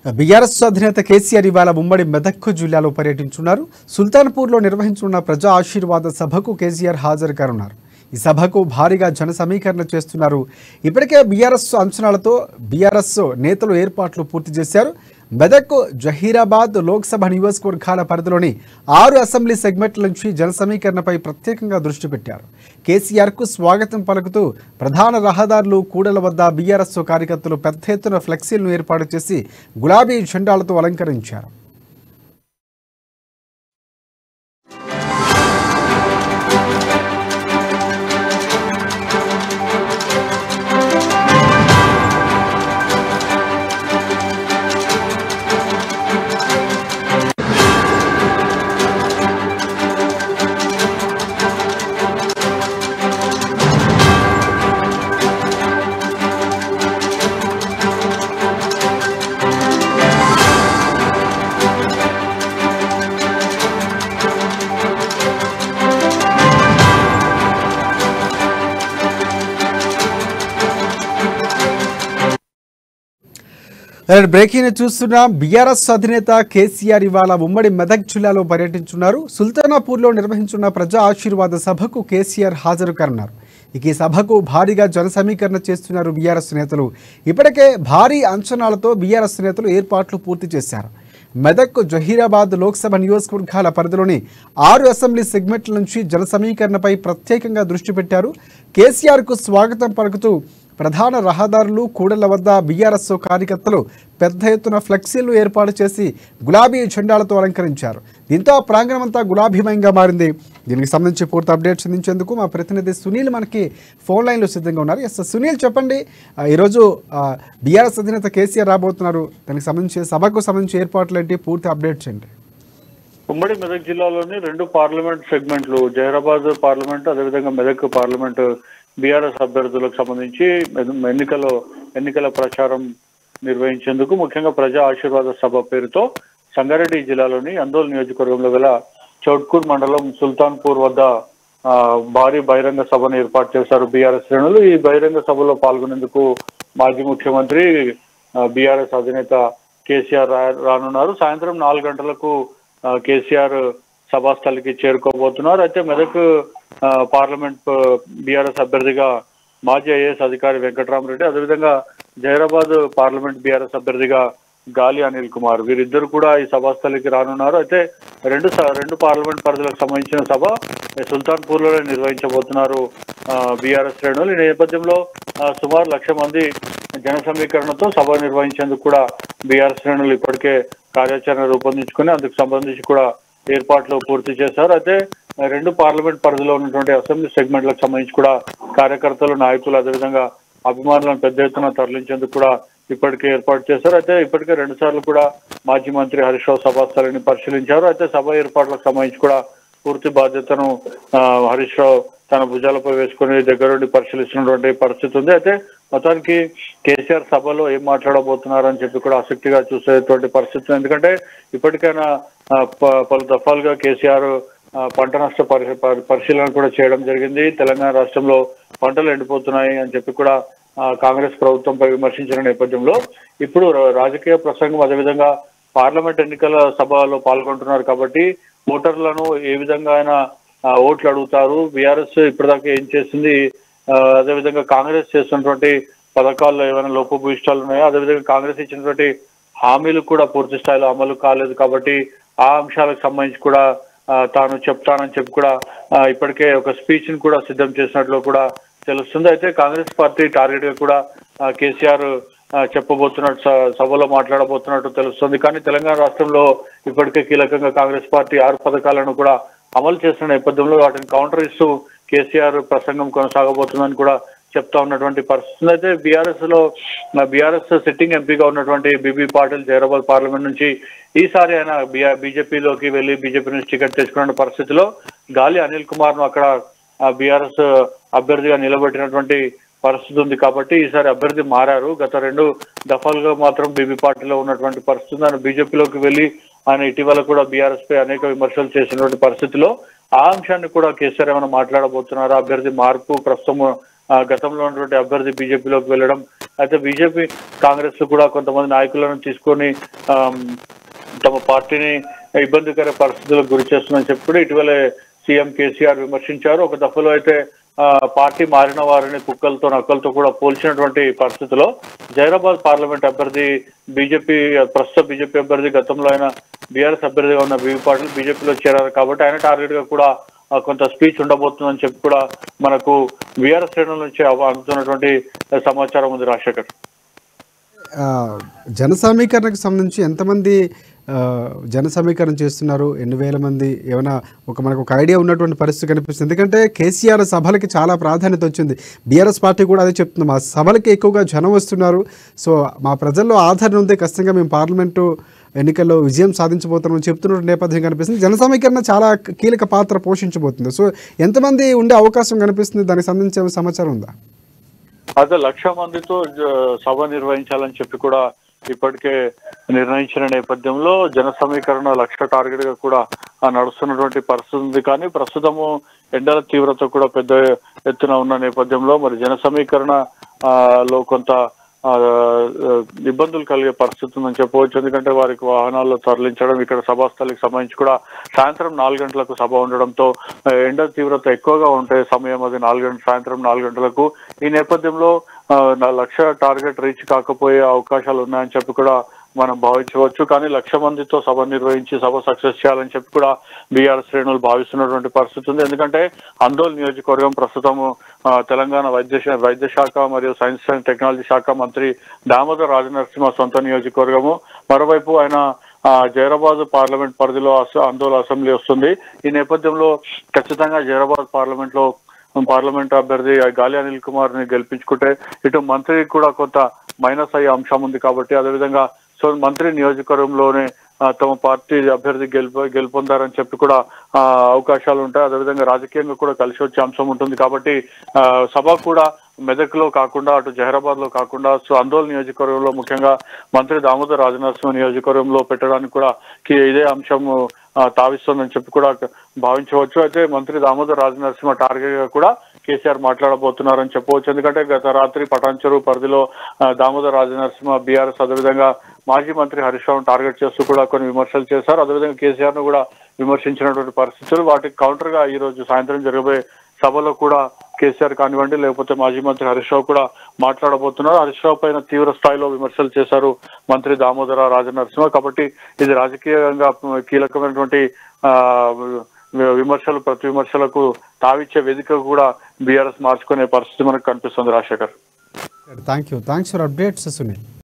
BRS అధినేత కేసీఆర్ ఇవాళ ఉమ్మడి మెదక్ జిల్లాలో పర్యటించున్నారు. సుల్తాన్పూర్లో నిర్వహించనున్న ప్రజా ఆశీర్వాద సభకు కేసీఆర్ హాజరు కానున్నారు. ఈ సభకు భారీగా జన సమీకరణ చేస్తున్నారు. ఇప్పటికే బీఆర్ఎస్ అంచనాలతో బీఆర్ఎస్ నేతలు ఏర్పాట్లు పూర్తి చేశారు. మెదక్, జహీరాబాద్ లోక్సభ నియోజకవర్గాల పరిధిలోని 6 అసెంబ్లీ సెగ్మెంట్ల నుంచి జన సమీకరణపై ప్రత్యేకంగా దృష్టి పెట్టారు. కేసీఆర్కు స్వాగతం పలుకుతూ ప్రధాన రహదారులు, కూడల వద్ద బీఆర్ఎస్ కార్యకర్తలు పెద్ద ఎత్తున ఫ్లెక్సీలను ఏర్పాటు చేసి గులాబీ జెండాలతో అలంకరించారు. బ్రేకింగ్ చూస్తున్నాం. బీఆర్ఎస్ అధినేత కేసీఆర్ ఇవాళ ఉమ్మడి మెదక్ జిల్లాలో పర్యటించున్నారు. సుల్తానాపూర్లో నిర్వహించున్న ప్రజా ఆశీర్వాద సభకు కేసీఆర్ హాజరు కానున్నారు. ఇక ఈ సభకు భారీగా జన సమీకరణ చేస్తున్నారు బీఆర్ఎస్ నేతలు. ఇప్పటికే భారీ అంచనాలతో బీఆర్ఎస్ నేతలు ఏర్పాట్లు పూర్తి చేశారు. మెదక్, జహీరాబాద్ లోక్సభ నియోజకవర్గాల పరిధిలోని 6 అసెంబ్లీ సెగ్మెంట్ల నుంచి జన సమీకరణపై ప్రత్యేకంగా దృష్టి పెట్టారు. కేసీఆర్కు స్వాగతం పలుకుతూ ప్రధాన రహదారులు, కూడళ్ల వద్ద బీఆర్ఎస్ కార్యకర్తలు పెద్ద ఎత్తున ఫ్లెక్సీలు ఏర్పాటు చేసి గులాబీ జెండాలతో అలంకరించారు. దీంతో ప్రాంగణమంతా గులాబీమయంగా మారింది. దీనికి సంబంధించి పూర్తి అప్డేట్స్ అందించేందుకు మా ప్రతినిధి సునీల్ మనకి ఫోన్ లైన్లో సిద్ధంగా ఉన్నారు. ఎస్ సునీల్, చెప్పండి, ఈరోజు బీఆర్ఎస్ అధినేత కేసీఆర్ రాబోతున్నారు. దానికి సంబంధించి సభకు సంబంధించి ఏర్పాట్లు ఏంటి, పూర్తి అప్డేట్స్ ఏంటి? ఉమ్మడి మెదక్ జిల్లాలోని 2 పార్లమెంట్ సెగ్మెంట్లు, జహీరాబాద్ పార్లమెంట్, అదేవిధంగా మెదక్ పార్లమెంట్ బీఆర్ఎస్ అభ్యర్థులకు సంబంధించి ఎన్నికల ప్రచారం నిర్వహించేందుకు ముఖ్యంగా ప్రజా ఆశీర్వాద సభ పేరుతో సంగారెడ్డి జిల్లాలోని అందోల్ నియోజకవర్గంలో గల చౌట్కూర్ మండలం సుల్తాన్పూర్ వద్ద భారీ బహిరంగ సభను ఏర్పాటు చేశారు బీఆర్ఎస్ శ్రేణులు. ఈ బహిరంగ సభలో పాల్గొనేందుకు మాజీ ముఖ్యమంత్రి బీఆర్ఎస్ అధినేత కేసీఆర్ రానున్నారు. సాయంత్రం 4 గంటలకు కేసీఆర్ సభాస్థలికి చేరుకోబోతున్నారు. అయితే మెదక్ పార్లమెంట్ బీఆర్ఎస్ అభ్యర్థిగా మాజీ ఐఏఎస్ అధికారి వెంకటరామరెడ్డి, అదేవిధంగా జహీరాబాద్ పార్లమెంట్ బీఆర్ఎస్ అభ్యర్థిగా గాలి అనిల్ కుమార్, వీరిద్దరు కూడా ఈ సభాస్థలికి రానున్నారు. అయితే రెండు పార్లమెంట్ పరిధిలకు సంబంధించిన సభ సుల్తాన్పూర్ లోనే నిర్వహించబోతున్నారు బీఆర్ఎస్ శ్రేణులు. ఈ నేపథ్యంలో సుమారు 1,00,000 మంది జన సమీకరణతో సభ నిర్వహించేందుకు కూడా బీఆర్ఎస్ శ్రేణులు ఇప్పటికే కార్యాచరణ రూపొందించుకుని అందుకు సంబంధించి కూడా ఏర్పాట్లు పూర్తి చేశారు. అయితే 2 పార్లమెంట్ పరిధిలో ఉన్నటువంటి అసెంబ్లీ సెగ్మెంట్లకు సంబంధించి కూడా కార్యకర్తలు, నాయకులు, అదేవిధంగా అభిమానులను పెద్ద ఎత్తున తరలించేందుకు కూడా ఇప్పటికే ఏర్పాటు చేశారు. అయితే ఇప్పటికే 2 సార్లు కూడా మాజీ మంత్రి హరీష్ రావు సభాస్థలిని పరిశీలించారు. అయితే సభ ఏర్పాట్లకు సంబంధించి కూడా పూర్తి బాధ్యతను హరీష్ రావు తన భుజాలపై వేసుకుని దగ్గరుండి పరిశీలిస్తున్నటువంటి పరిస్థితి ఉంది. అయితే మొత్తానికి కేసీఆర్ సభలో ఏం మాట్లాడబోతున్నారని చెప్పి కూడా ఆసక్తిగా చూసేటువంటి పరిస్థితి. ఎందుకంటే ఇప్పటికైనా పలు దఫాలుగా కేసీఆర్ పంట నష్ట పరిశీలన కూడా చేయడం జరిగింది. తెలంగాణ రాష్ట్రంలో పంటలు ఎండిపోతున్నాయి అని చెప్పి కూడా కాంగ్రెస్ ప్రభుత్వంపై విమర్శించిన నేపథ్యంలో ఇప్పుడు రాజకీయ ప్రసంగం, అదేవిధంగా పార్లమెంట్ ఎన్నికల సభలో పాల్గొంటున్నారు కాబట్టి ఓటర్లను ఏ విధంగా అయినా ఓట్లు అడుగుతారు, బీఆర్ఎస్ ఇప్పటిదాకా ఏం చేసింది, అదేవిధంగా కాంగ్రెస్ చేస్తున్నటువంటి పథకాల్లో ఏమైనా లోపభూయిష్టాలు ఉన్నాయో, అదేవిధంగా కాంగ్రెస్ ఇచ్చినటువంటి హామీలు కూడా పూర్తి స్థాయిలో అమలు కాలేదు కాబట్టి ఆ అంశాలకు సంబంధించి కూడా తాను చెప్తానని చెప్పి కూడా ఇప్పటికే ఒక స్పీచ్ ని కూడా సిద్ధం చేసినట్లు కూడా తెలుస్తుంది. అయితే కాంగ్రెస్ పార్టీ టార్గెట్ గా కూడా కేసీఆర్ చెప్పబోతున్నట్టు, సభలో మాట్లాడబోతున్నట్టు తెలుస్తుంది. కానీ తెలంగాణ రాష్ట్రంలో ఇప్పటికే కీలకంగా కాంగ్రెస్ పార్టీ 6 పథకాలను కూడా అమలు చేసిన నేపథ్యంలో వాటిని కౌంటర్ ఇస్తూ కేసీఆర్ ప్రసంగం కొనసాగబోతుందని కూడా చెప్తా ఉన్నటువంటి పరిస్థితి. అయితే బీఆర్ఎస్ సిట్టింగ్ ఎంపీగా ఉన్నటువంటి బీబీ పాటిల్ జహీరాబాద్ పార్లమెంట్ నుంచి ఈసారి ఆయన బీజేపీలోకి వెళ్లి బీజేపీ నుంచి టికెట్ తెచ్చుకున్న పరిస్థితిలో గాలి అనిల్ కుమార్ ను అక్కడ బీఆర్ఎస్ అభ్యర్థిగా నిలబెట్టినటువంటి పరిస్థితి ఉంది కాబట్టి ఈసారి అభ్యర్థి మారారు. గత 2 దఫాలుగా మాత్రం బీబీ పార్టీలో ఉన్నటువంటి పరిస్థితి. ఆయన బీజేపీలోకి వెళ్లి ఆయన ఇటీవల కూడా బీఆర్ఎస్ పై అనేక విమర్శలు చేసినటువంటి పరిస్థితిలో ఆ అంశాన్ని కూడా కేసీఆర్ ఏమైనా మాట్లాడబోతున్నారా, అభ్యర్థి మార్పు ప్రస్తుతం గతంలో ఉన్నటువంటి అభ్యర్థి బీజేపీలోకి వెళ్ళడం, అయితే బీజేపీ కాంగ్రెస్ కూడా కొంతమంది నాయకులను తీసుకొని తమ పార్టీని ఇబ్బందికర పరిస్థితులకు గురి చేస్తుందని చెప్పి కూడా ఇటీవలే సీఎం కేసీఆర్ విమర్శించారు. ఒక దఫలో అయితే పార్టీ మారిన వారిని కుక్కలతో నక్కలతో కూడా పోల్చినటువంటి పరిస్థితిలో జైరాబాద్ పార్లమెంట్ అభ్యర్థి ప్రస్తుత బీజేపీ అభ్యర్థి గతంలో ఆయన బీఆర్ఎస్ అభ్యర్థిగా ఉన్న వివి పాటిల్ బీజేపీలో చేరారు కాబట్టి ఆయన టార్గెట్ గా కూడా కొంత స్పీచ్ ఉండబోతుందని చెప్పి కూడా మనకు బీఆర్ఎస్ శ్రేణుల నుంచి అందుతున్నటువంటి సమాచారం ఉంది. రాజశేఖర్, జన సమీకరణకు సంబంధించి ఎంతమంది జన సమీకరణ చేస్తున్నారు, ఎన్ని వేల మంది, ఏమైనా మనకు ఒక ఐడియా ఉన్నటువంటి పరిస్థితి కనిపిస్తుంది? ఎందుకంటే కేసీఆర్ సభలకి చాలా ప్రాధాన్యత వచ్చింది, బీఆర్ఎస్ పార్టీ కూడా అదే చెప్తుంది, మా సభలకి ఎక్కువగా జనం వస్తున్నారు, సో మా ప్రజల్లో ఆదరణ ఉంది, ఖచ్చితంగా మేము పార్లమెంటు ఎన్నికల్లో విజయం సాధించబోతున్నామని చెప్తున్న నేపథ్యం కనిపిస్తుంది. జన సమీకరణ చాలా కీలక పాత్ర పోషించబోతుంది. సో ఎంతమంది ఉండే అవకాశం కనిపిస్తుంది, దానికి సంబంధించిన సమాచారం ఉందా? అదే 1,00,000 మందితో సభ నిర్వహించాలని చెప్పి కూడా ఇప్పటికే నిర్ణయించిన నేపథ్యంలో జన సమీకరణ 1,00,000 టార్గెట్ గా కూడా నడుస్తున్నటువంటి పరిస్థితి ఉంది. కానీ ప్రస్తుతము ఎండల తీవ్రత కూడా పెద్ద ఎత్తున ఉన్న నేపథ్యంలో మరి జన సమీకరణ లో కొంత ఇబ్బందులు కలిగే పరిస్థితి ఉందని చెప్పవచ్చు. ఎందుకంటే వారికి వాహనాల్లో తరలించడం, ఇక్కడ సభాస్థలికి సంబంధించి కూడా సాయంత్రం 4 గంటలకు సభ ఉండడంతో ఎండ తీవ్రత ఎక్కువగా ఉంటే సమయం అది సాయంత్రం 4 గంటలకు. ఈ నేపథ్యంలో 1,00,000 టార్గెట్ రీచ్ కాకపోయే అవకాశాలు ఉన్నాయని చెప్పి కూడా మనం భావించవచ్చు. కానీ 1,00,000 మందితో సభ నిర్వహించి సభ సక్సెస్ చేయాలని చెప్పి కూడా బీఆర్ఎస్ శ్రేణులు భావిస్తున్నటువంటి పరిస్థితి ఉంది. ఎందుకంటే ఆందోళన నియోజకవర్గం ప్రస్తుతం తెలంగాణ వైద్య శాఖ మరియు సైన్స్ అండ్ టెక్నాలజీ శాఖ మంత్రి దామోదర్ రాజనరసింహ సొంత నియోజకవర్గము. మరోవైపు ఆయన జైరాబాద్ పార్లమెంట్ పరిధిలో ఆందోళన అసెంబ్లీ వస్తుంది. ఈ నేపథ్యంలో ఖచ్చితంగా జైరాబాద్ పార్లమెంట్ అభ్యర్థి గాలి అనిల్ కుమార్ ని గెలిపించుకుంటే ఇటు మంత్రికి కూడా కొంత మైనస్ అయ్యే అంశం ఉంది కాబట్టి, అదేవిధంగా మంత్రి నియోజకవర్గంలోనే తమ పార్టీ అభ్యర్థి గెలుపొందారని చెప్పి కూడా అవకాశాలు ఉంటాయి. అదేవిధంగా రాజకీయంగా కూడా కలిసి వచ్చే అంశం ఉంటుంది కాబట్టి సభ కూడా మెదక్లో కాకుండా అటు జహీరాబాద్ లో కాకుండా ఆందోళన నియోజకవర్గంలో ముఖ్యంగా మంత్రి దామోదర్ రాజనరసింహ నియోజకవర్గంలో పెట్టడానికి కూడా ఇదే అంశం తావిస్తుందని చెప్పి కూడా భావించవచ్చు. అయితే మంత్రి దామోదర్ రాజనరసింహ టార్గెట్ గా కూడా కేసీఆర్ మాట్లాడబోతున్నారని చెప్పవచ్చు. ఎందుకంటే గత రాత్రి పటాన్చెరు పరిధిలో దామోదర్ రాజనరసింహ బీఆర్ఎస్ అదేవిధంగా మాజీ మంత్రి హరీష్ రావును టార్గెట్ చేస్తూ కూడా కొన్ని విమర్శలు చేశారు. అదేవిధంగా కేసీఆర్ ను కూడా విమర్శించినటువంటి పరిస్థితులు, వాటికి కౌంటర్ గా ఈ రోజు సాయంత్రం జరగబోయే సభలో కూడా కేసీఆర్ కానివ్వండి లేకపోతే మాజీ మంత్రి హరీష్ రావు కూడా మాట్లాడబోతున్నారు. హరీష్ రావు పైన తీవ్ర స్థాయిలో విమర్శలు చేశారు మంత్రి దామోదర రాజనరసింహ. కాబట్టి ఇది రాజకీయంగా కీలకమైనటువంటి ప్రతి విమర్శలకు తావిచ్చే వేదిక కూడా బీఆర్ఎస్ మార్చుకునే పరిస్థితి మనకు కనిపిస్తుంది. Rajasekhar, thanks for updates Sunil.